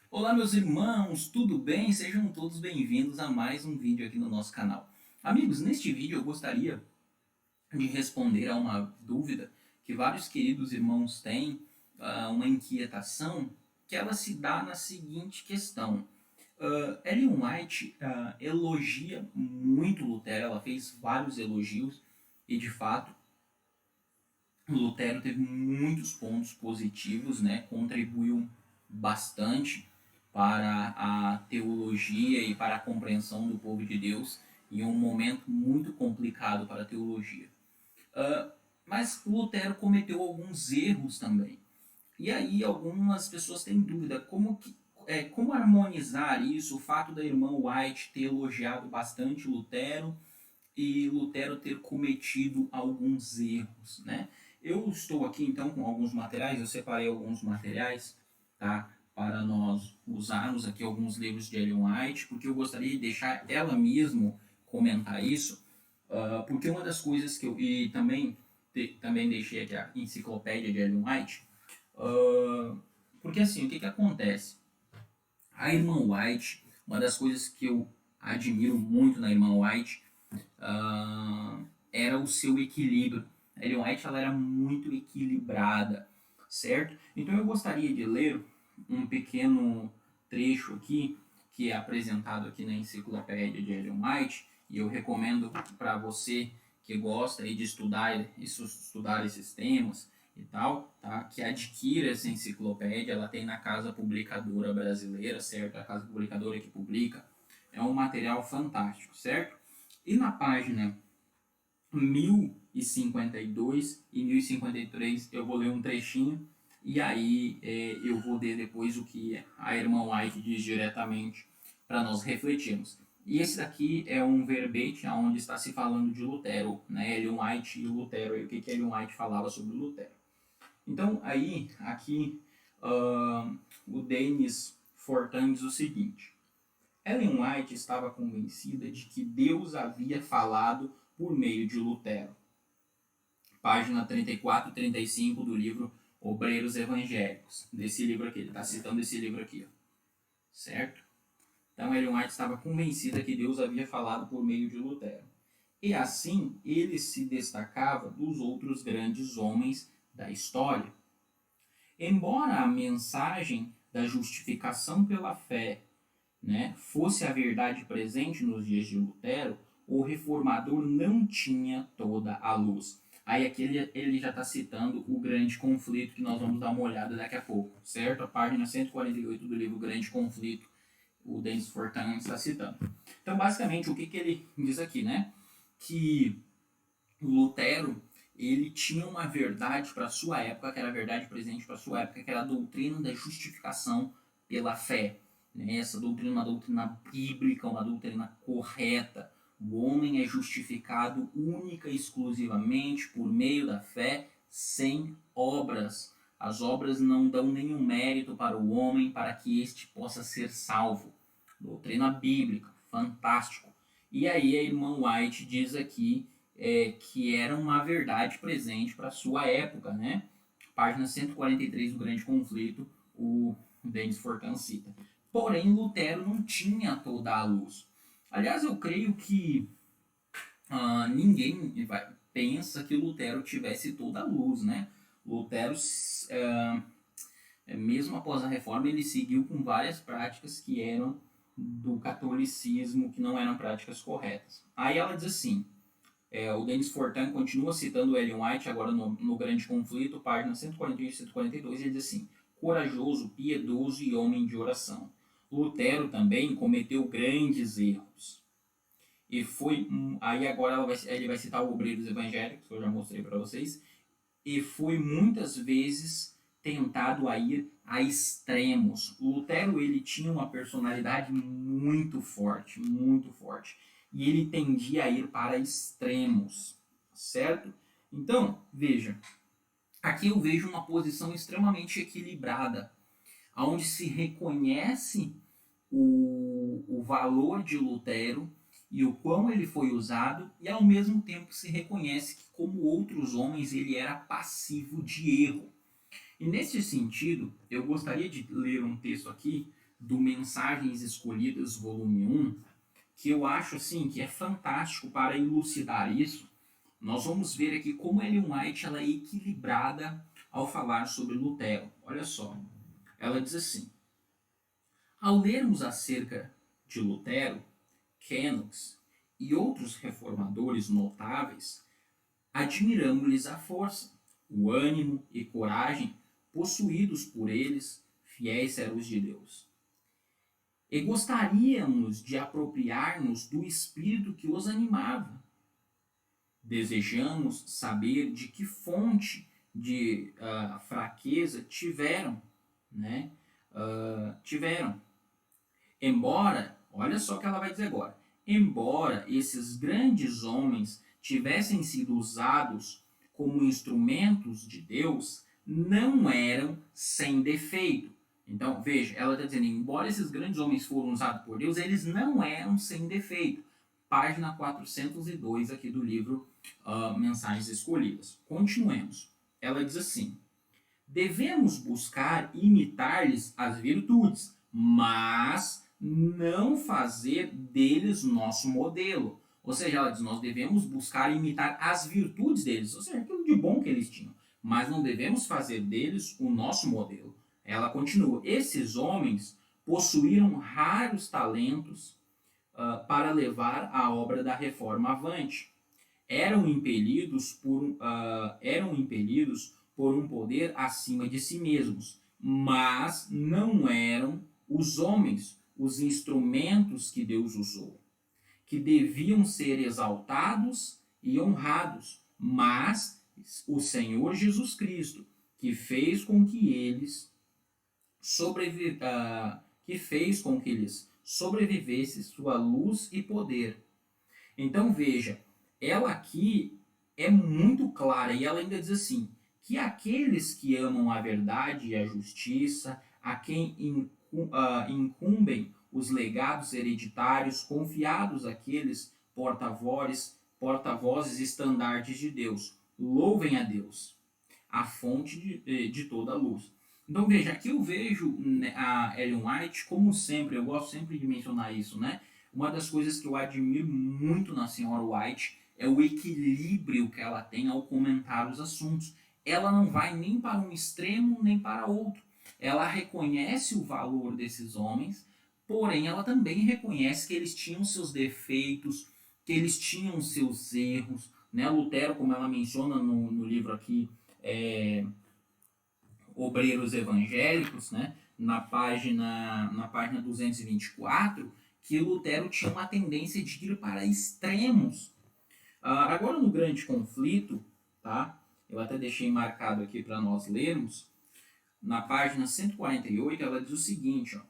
Olá meus irmãos, tudo bem? Sejam todos bem-vindos a mais um vídeo aqui no nosso canal. Amigos, neste vídeo eu gostaria de responder a uma dúvida que vários queridos irmãos têm, uma inquietação, que ela se dá na seguinte questão. Ellen White elogia muito Lutero, ela fez vários elogios e de fato Lutero teve muitos pontos positivos, né? Contribuiu bastante para a teologia e para a compreensão do povo de Deus em um momento muito complicado para a teologia. Mas Lutero cometeu alguns erros também. E aí algumas pessoas têm dúvida como harmonizar isso, o fato da irmã White ter elogiado bastante Lutero e Lutero ter cometido alguns erros, né? Eu estou aqui então com alguns materiais, eu separei alguns materiais, tá? Para nós usarmos aqui alguns livros de Ellen White, porque eu gostaria de deixar ela mesmo comentar isso, porque uma das coisas que eu e também deixei aqui a enciclopédia de Ellen White, porque assim o que acontece? A irmã White, uma das coisas que eu admiro muito na irmã White era o seu equilíbrio. A Ellen White ela era muito equilibrada, certo? Então eu gostaria de ler um pequeno trecho aqui que é apresentado aqui na enciclopédia de Ellen White e eu recomendo para você que gosta de estudar esses temas e tal, tá? Que adquira essa enciclopédia, ela tem na Casa Publicadora Brasileira, certo? A Casa Publicadora que publica. É um material fantástico, certo? E na página 1052 e 1053 eu vou ler um trechinho e aí eu vou ler depois o que a irmã White diz diretamente para nós refletirmos. E esse daqui é um verbete onde está se falando de Lutero, né? Ellen White e Lutero, e o que Ellen White falava sobre Lutero. Então aí, aqui, o Denis Fortan diz o seguinte: Ellen White estava convencida de que Deus havia falado por meio de Lutero. Página 34 e 35 do livro Obreiros Evangélicos. Desse livro aqui, ele está citando esse livro aqui. Ó. Certo? Então, Ellen White estava convencida que Deus havia falado por meio de Lutero. E assim, ele se destacava dos outros grandes homens da história. Embora a mensagem da justificação pela fé, né, fosse a verdade presente nos dias de Lutero, o reformador não tinha toda a luz. Aí aqui ele já está citando o grande conflito que nós vamos dar uma olhada daqui a pouco, certo? A página 148 do livro Grande Conflito, o Denis Fortan está citando. Então, basicamente, o que ele diz aqui, né? Que Lutero ele tinha uma verdade para a sua época, que era a verdade presente para a sua época, que era a doutrina da justificação pela fé. Essa doutrina é uma doutrina bíblica, uma doutrina correta. O homem é justificado única e exclusivamente por meio da fé, sem obras. As obras não dão nenhum mérito para o homem para que este possa ser salvo. Doutrina bíblica, fantástico. E aí a irmã White diz aqui que era uma verdade presente para a sua época, né? Página 143 do Grande Conflito, o Denis Fortan cita. Porém, Lutero não tinha toda a luz. Aliás, eu creio que ninguém pensa que Lutero tivesse toda a luz, né? Lutero, mesmo após a reforma, ele seguiu com várias práticas que eram do catolicismo, que não eram práticas corretas. Aí ela diz assim, o Denis Fortan continua citando Ellen White, agora no Grande Conflito, página 141 e 142, ele diz assim, corajoso, piedoso e homem de oração. Lutero também cometeu grandes erros. E foi, aí agora ele vai citar o Obreiros Evangélicos, que eu já mostrei para vocês, e foi muitas vezes tentado a ir a extremos. O Lutero ele tinha uma personalidade muito forte, muito forte. E ele tendia a ir para extremos, certo? Então, veja, aqui eu vejo uma posição extremamente equilibrada, onde se reconhece o valor de Lutero e o quão ele foi usado, e ao mesmo tempo se reconhece que, como outros homens, ele era passivo de erro. E nesse sentido, eu gostaria de ler um texto aqui do Mensagens Escolhidas, volume 1, que eu acho assim que é fantástico para elucidar isso. Nós vamos ver aqui como Ellen White ela é equilibrada ao falar sobre Lutero. Olha só, ela diz assim: ao lermos acerca de Lutero, Knox e outros reformadores notáveis, admiramos-lhes a força, o ânimo e coragem possuídos por eles, fiéis servos de Deus. E gostaríamos de apropriar-nos do espírito que os animava. Desejamos saber de que fonte de fraqueza tiveram, né? Tiveram. Embora, olha só o que ela vai dizer agora, embora esses grandes homens tivessem sido usados como instrumentos de Deus, não eram sem defeito. Então, veja, ela está dizendo, embora esses grandes homens foram usados por Deus, eles não eram sem defeito. Página 402 aqui do livro Mensagens Escolhidas. Continuemos. Ela diz assim: devemos buscar imitar-lhes as virtudes, mas não fazer deles nosso modelo. Ou seja, ela diz, nós devemos buscar imitar as virtudes deles, ou seja, aquilo de bom que eles tinham, mas não devemos fazer deles o nosso modelo. Ela continua, esses homens possuíram raros talentos para levar a obra da reforma avante. Eram impelidos por um poder acima de si mesmos, mas não eram os homens os instrumentos que Deus usou, que deviam ser exaltados e honrados, mas o Senhor Jesus Cristo, que fez com que eles sobrevivesse sua luz e poder. Então veja, ela aqui é muito clara e ela ainda diz assim, que aqueles que amam a verdade e a justiça, a quem incumbem os legados hereditários, confiados àqueles porta-vozes estandartes de Deus, louvem a Deus, a fonte de toda a luz. Então veja, aqui eu vejo a Ellen White, como sempre, eu gosto sempre de mencionar isso, né? Uma das coisas que eu admiro muito na senhora White é o equilíbrio que ela tem ao comentar os assuntos. Ela não vai nem para um extremo nem para outro. Ela reconhece o valor desses homens, porém ela também reconhece que eles tinham seus defeitos, que eles tinham seus erros. Né? Lutero, como ela menciona no livro aqui, Obreiros Evangélicos, né? na página 224, que Lutero tinha uma tendência de ir para extremos. Agora no Grande Conflito, tá? Eu até deixei marcado aqui para nós lermos, na página 148 ela diz o seguinte, ó,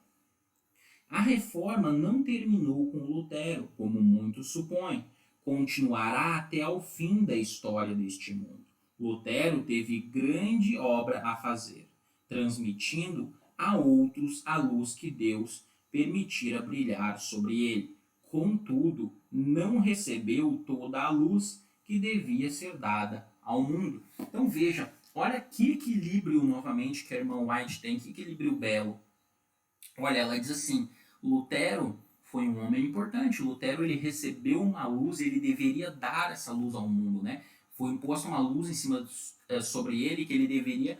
a reforma não terminou com Lutero, como muitos supõem, continuará até ao fim da história deste mundo. Lutero teve grande obra a fazer, transmitindo a outros a luz que Deus permitira brilhar sobre ele. Contudo, não recebeu toda a luz que devia ser dada ao mundo. Então veja, olha que equilíbrio novamente que a irmã White tem, que equilíbrio belo. Olha, ela diz assim, Lutero foi um homem importante, Lutero ele recebeu uma luz, ele deveria dar essa luz ao mundo, né? Foi imposta uma luz em cima sobre ele que ele deveria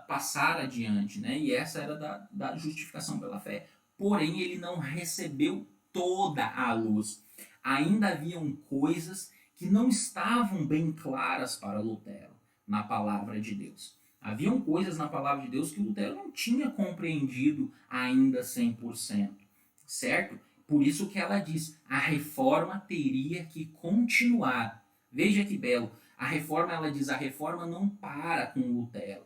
passar adiante, né? E essa era da justificação pela fé. Porém, ele não recebeu toda a luz. Ainda haviam coisas que não estavam bem claras para Lutero na palavra de Deus. Haviam coisas na palavra de Deus que Lutero não tinha compreendido ainda 100%, certo? Por isso que ela diz, a reforma teria que continuar. Veja que belo. A reforma, ela diz, a reforma não para com Lutero.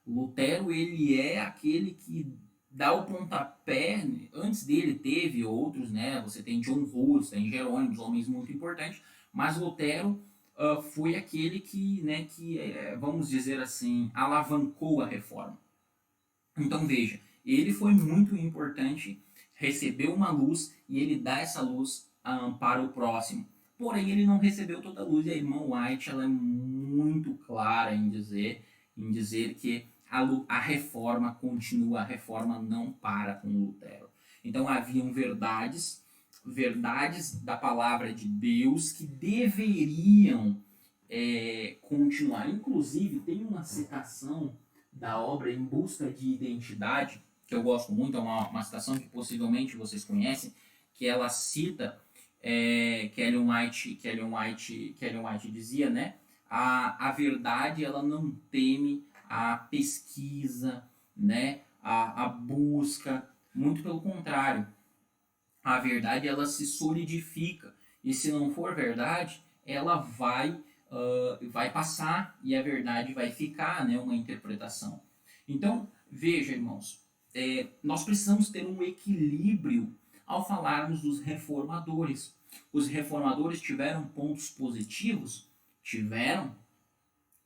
Lutero, ele é aquele que dá o pontapé. Antes dele teve outros, né? Você tem John Hus, tem Jerônimo, homens muito importantes, mas Lutero foi aquele que, né, vamos dizer assim, alavancou a reforma. Então veja, ele foi muito importante, recebeu uma luz e ele dá essa luz para o próximo. Porém, ele não recebeu toda a luz e a irmã White ela é muito clara em dizer que a reforma continua, a reforma não para com Lutero. Então haviam verdades da palavra de Deus que deveriam continuar. Inclusive, tem uma citação da obra Em Busca de Identidade, que eu gosto muito, é uma citação que possivelmente vocês conhecem, que ela cita que Ellen White dizia, né? A verdade, ela não teme a pesquisa, né? A busca, muito pelo contrário. A verdade, ela se solidifica, e se não for verdade, ela vai passar e a verdade vai ficar, né? Uma interpretação. Então, veja, irmãos, nós precisamos ter um equilíbrio ao falarmos dos reformadores. Os reformadores tiveram pontos positivos? Tiveram.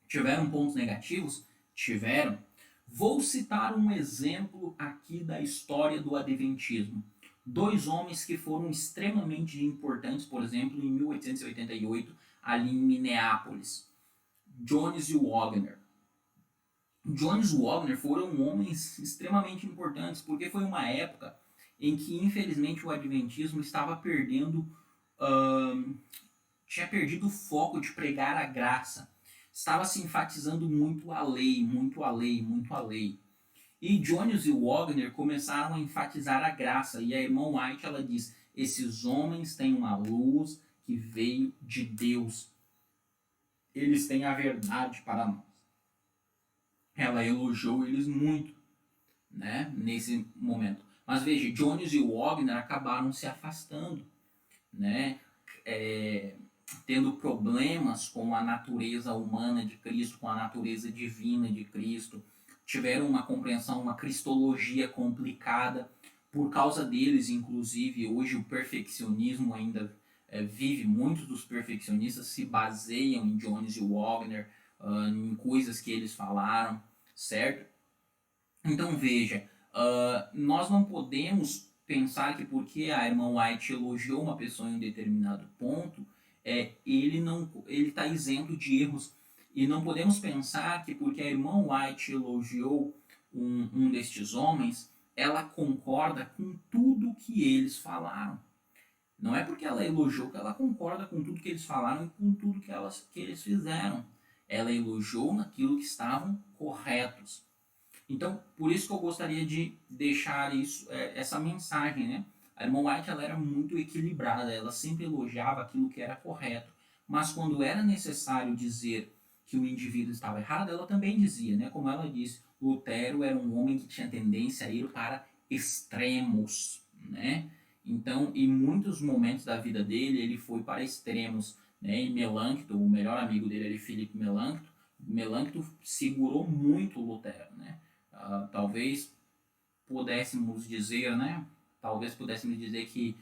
Tiveram pontos negativos? Tiveram. Vou citar um exemplo aqui da história do adventismo. Dois homens que foram extremamente importantes, por exemplo, em 1888, ali em Minneapolis. Jones e Wagner. Jones e Wagner foram homens extremamente importantes, porque foi uma época em que, infelizmente, o adventismo estava perdendo, tinha perdido o foco de pregar a graça. Estava se enfatizando muito a lei, muito a lei, muito a lei. E Jones e Wagner começaram a enfatizar a graça. E a irmã White, ela diz, esses homens têm uma luz que veio de Deus. Eles têm a verdade para nós. Ela elogiou eles muito, né, nesse momento. Mas veja, Jones e Wagner acabaram se afastando, né, tendo problemas com a natureza humana de Cristo, com a natureza divina de Cristo. Tiveram uma compreensão, uma cristologia complicada. Por causa deles, inclusive, hoje o perfeccionismo ainda vive. Muitos dos perfeccionistas se baseiam em Jones e Wagner, em coisas que eles falaram, certo? Então veja, nós não podemos pensar que porque a irmã White elogiou uma pessoa em um determinado ponto, ele está isento de erros. E não podemos pensar que porque a irmã White elogiou um destes homens, ela concorda com tudo que eles falaram. Não é porque ela elogiou que ela concorda com tudo que eles falaram e com tudo que eles fizeram. Ela elogiou naquilo que estavam corretos. Então, por isso que eu gostaria de deixar essa mensagem, né? A irmã White, ela era muito equilibrada, ela sempre elogiava aquilo que era correto. Mas quando era necessário dizer que o indivíduo estava errado, ela também dizia, né? Como ela disse, Lutero era um homem que tinha tendência a ir para extremos, né? Então, em muitos momentos da vida dele, ele foi para extremos, né? E Melancton, o melhor amigo dele era Philip Melancton segurou muito Lutero, né? Talvez pudéssemos dizer, né? Talvez pudéssemos dizer que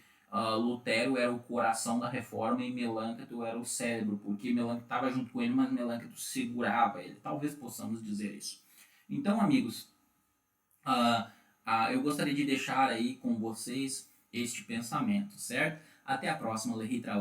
Lutero era o coração da reforma e Melancton era o cérebro, porque Melancton estava junto com ele, mas Melancton segurava ele. Talvez possamos dizer isso. Então, amigos, eu gostaria de deixar aí com vocês este pensamento, certo? Até a próxima, Le Ritra.